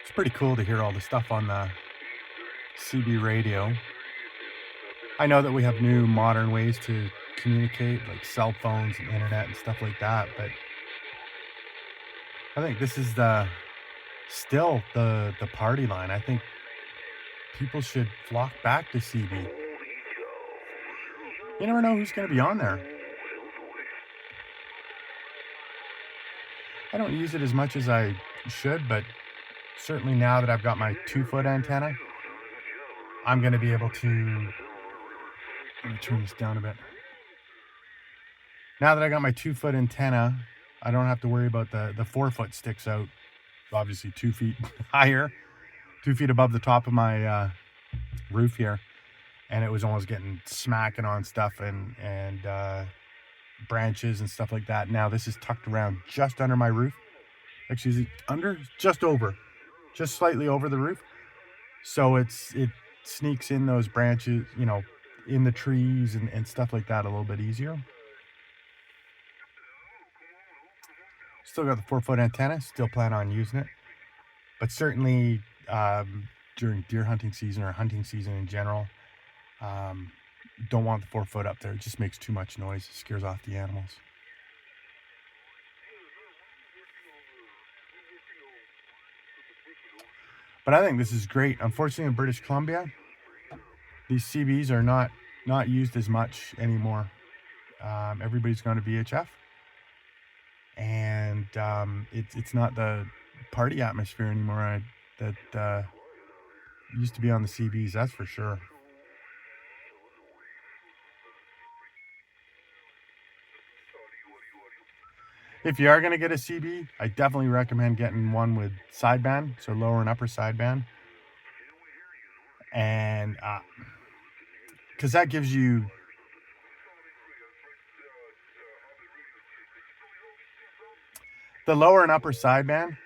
It's pretty cool to hear all the stuff on the CB radio. I know that we have new modern ways to communicate, like cell phones and internet and stuff like that, but I think this is still the party line. I think people should flock back to CB. You never know who's going to be on there. I don't use it as much as I should, but certainly now that I've got my 2-foot antenna, I'm going to be able to. Let me turn this down a bit. Now that I got my 2-foot antenna, I don't have to worry about the 4-foot sticks out, obviously 2 feet higher, 2 feet above the top of my roof here, and it was almost getting smacking on stuff and branches and stuff like that. Now this is tucked around just under my roof. Actually, is it under? Just over, just slightly over the roof. So it sneaks in those branches, in the trees and stuff like that a little bit easier. Still got the 4-foot antenna, still plan on using it. But certainly during deer hunting season or hunting season in general, don't want the 4-foot up there. It just makes too much noise. It scares off the animals. But I think this is great. Unfortunately, in British Columbia, these CBs are not used as much anymore. Everybody's gone to VHF, and it's not the party atmosphere anymore that used to be on the CBs. That's for sure. If you are going to get a CB, I definitely recommend getting one with sideband, so lower and upper sideband. And because that gives you the lower and upper sideband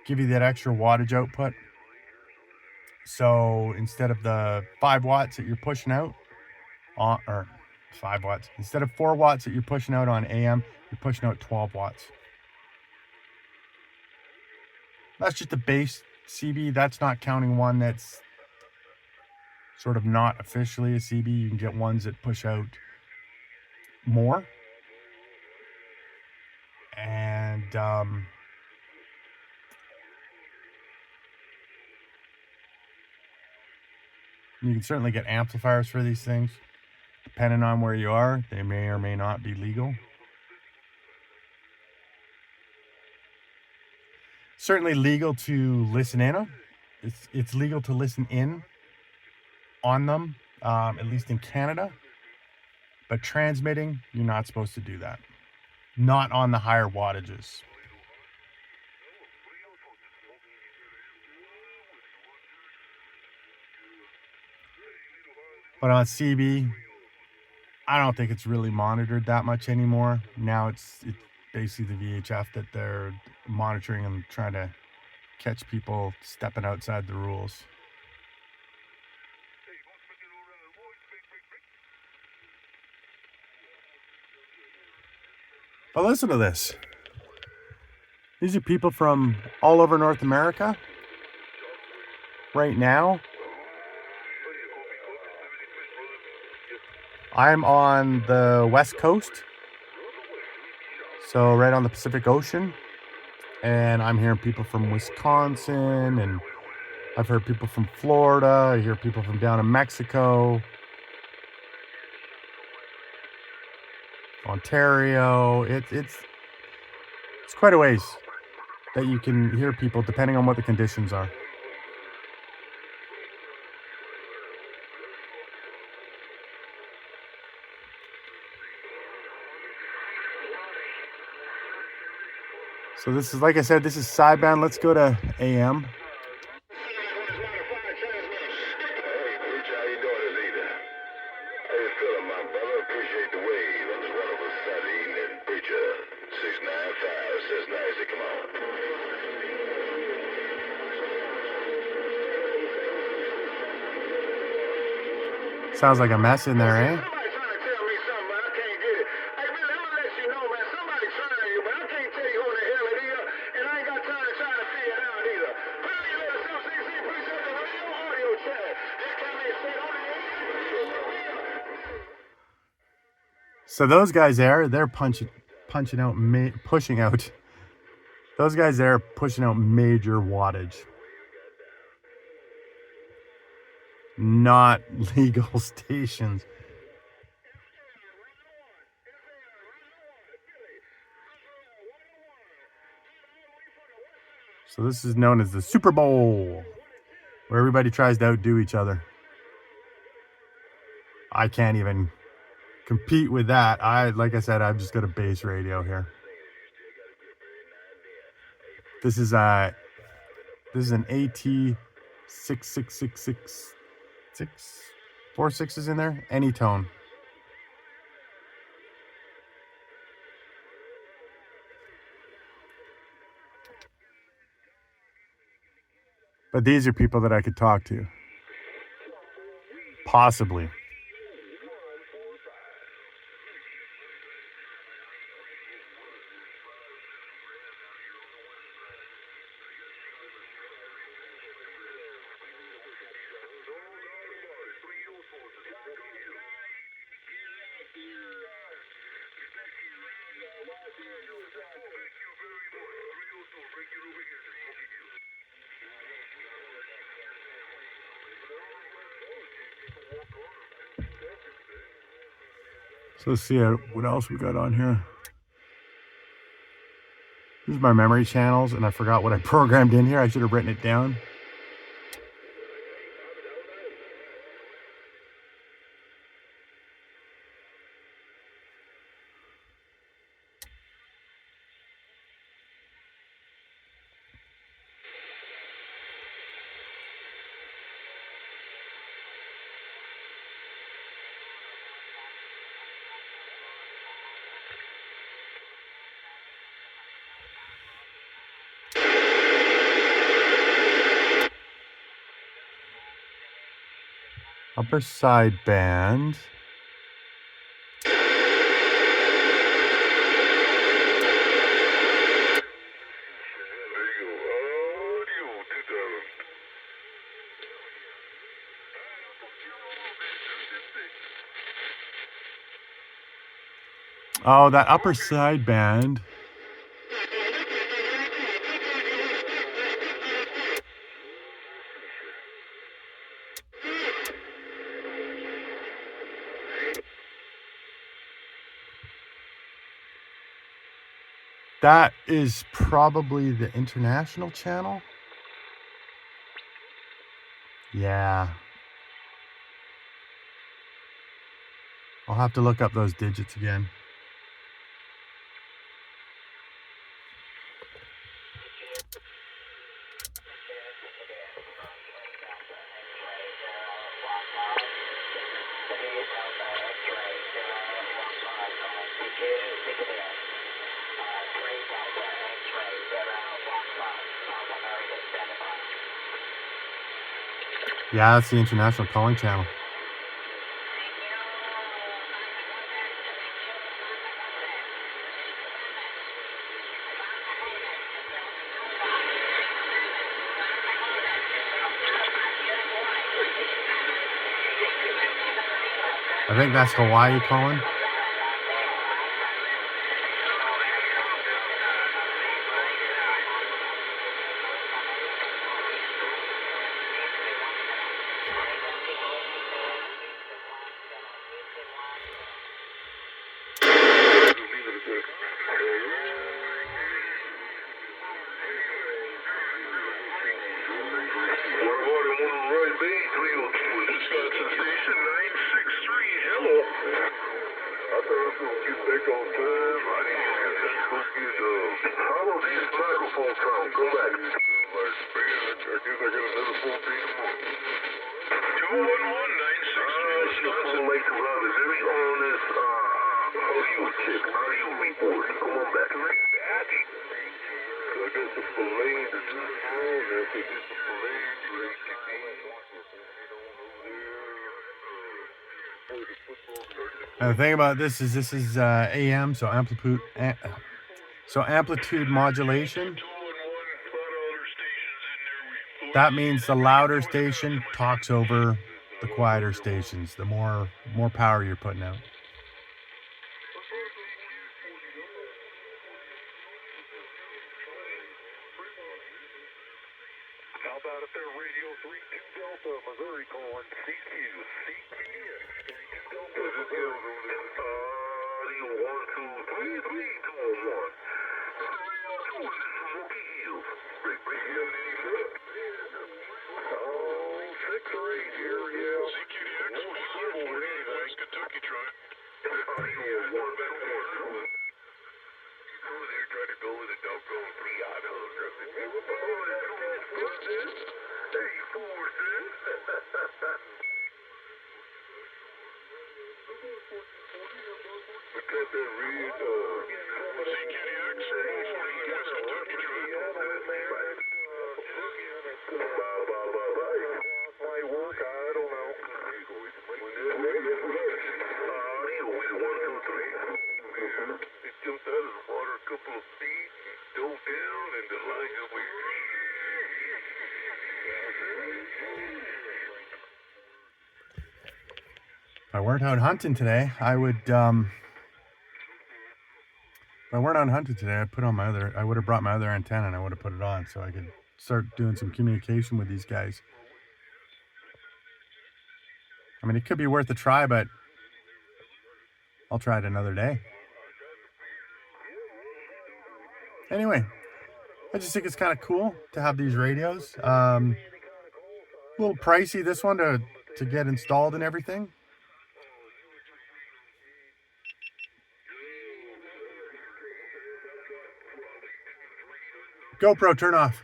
give you that extra wattage output. So instead of the 5 watts that you're pushing out or 5 watts, instead of 4 watts that you're pushing out on AM, you're pushing out 12 watts. That's just a base CB. That's not counting one that's sort of not officially a CB. You can get ones that push out more. And you can certainly get amplifiers for these things. Depending on where you are, they may or may not be legal. Certainly legal to listen in. It's legal to listen in on them, at least in Canada. But transmitting, you're not supposed to do that. Not on the higher wattages. But on CB, I don't think it's really monitored that much anymore. Now it's basically the VHF that they're monitoring and trying to catch people stepping outside the rules. But listen to this. These are people from all over North America. Right now, I'm on the West Coast, so right on the Pacific Ocean, and I'm hearing people from Wisconsin, and I've heard people from Florida. I hear people from down in Mexico, Ontario. It's quite a ways that you can hear people depending on what the conditions are. So this is, like I said, this is sideband. Let's go to AM. Sounds like a mess in there, eh? Somebody trying to tell me something, but I can't get it. Hey, Billy, I'm gonna let you know, man. Somebody trying you, but I can't tell you who the hell it is, and I ain't got time to try to figure it out either. Put on your little CC, appreciate the radio audio chat. That come in straight on the air. So those guys there, they're pushing out. Those guys there pushing out major wattage. Not legal stations. So this is known as the Super Bowl, where everybody tries to outdo each other. I can't even compete with that. Like I said, I've just got a base radio here. This is an AT 66666 4 6s in there. Anytone. But these are people that I could talk to. Possibly. So let's see what else we got on here. This is my memory channels, and I forgot what I programmed in here. I should have written it down. Upper sideband. Oh, that upper sideband. That is probably the international channel. Yeah. I'll have to look up those digits again. Yeah, that's the international calling channel. I think that's Hawaii calling. Now, the thing about this is AM, so amplitude modulation. That means the louder station talks over the quieter stations, the more power you're putting out. How about if they're radio 32 Delta, Missouri calling CQ, Delta, audio 1, 2, 3, 3, call 1. Smoky Hills. Oh, 6 or 8 here, yeah. CQDX, what's the over anything? Kentucky try. Audio 1, 2, 1. Oh, they're trying to go with a doggone 300. Hey, forces. We got that read, CQDX, 140 West Kentucky drive. Might work, I don't know. Audio 1, 2, 3. It jumped out of the water a couple of feet, dove down, and the line got weird. If I weren't out hunting today, I would. If I weren't out hunting today, I would have brought my other antenna and I would have put it on so I could start doing some communication with these guys. I mean, it could be worth a try, but I'll try it another day. Anyway, I just think it's kind of cool to have these radios. A little pricey, this one, to get installed and everything. GoPro, turn off.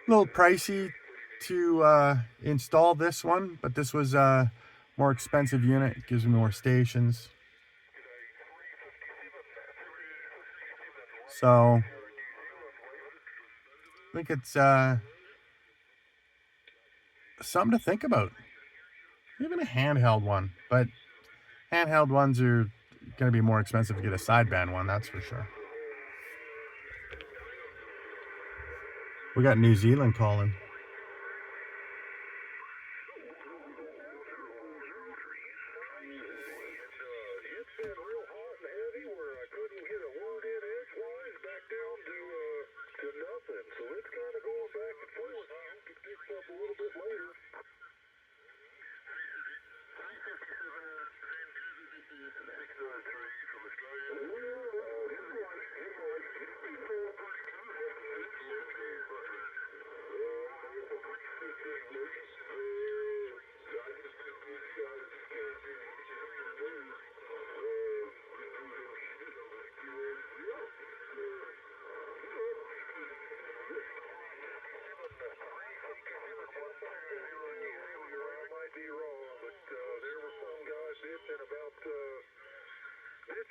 A little pricey to install this one, but this was a more expensive unit. It gives me more stations. So I think it's something to think about. Even a handheld one, but handheld ones are going to be more expensive to get a sideband one, that's for sure. We got New Zealand calling.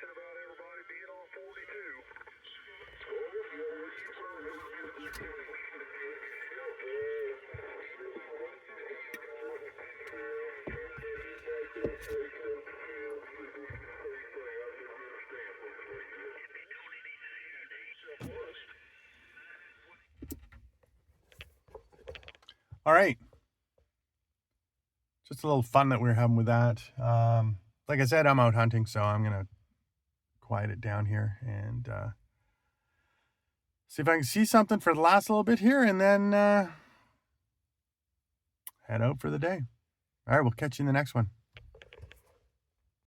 About everybody being on 42. All right. Just a little fun that we're having with that. Like I said, I'm out hunting, so I'm going to quiet it down here and see if I can see something for the last little bit here and then head out for the day. All right, we'll catch you in the next one.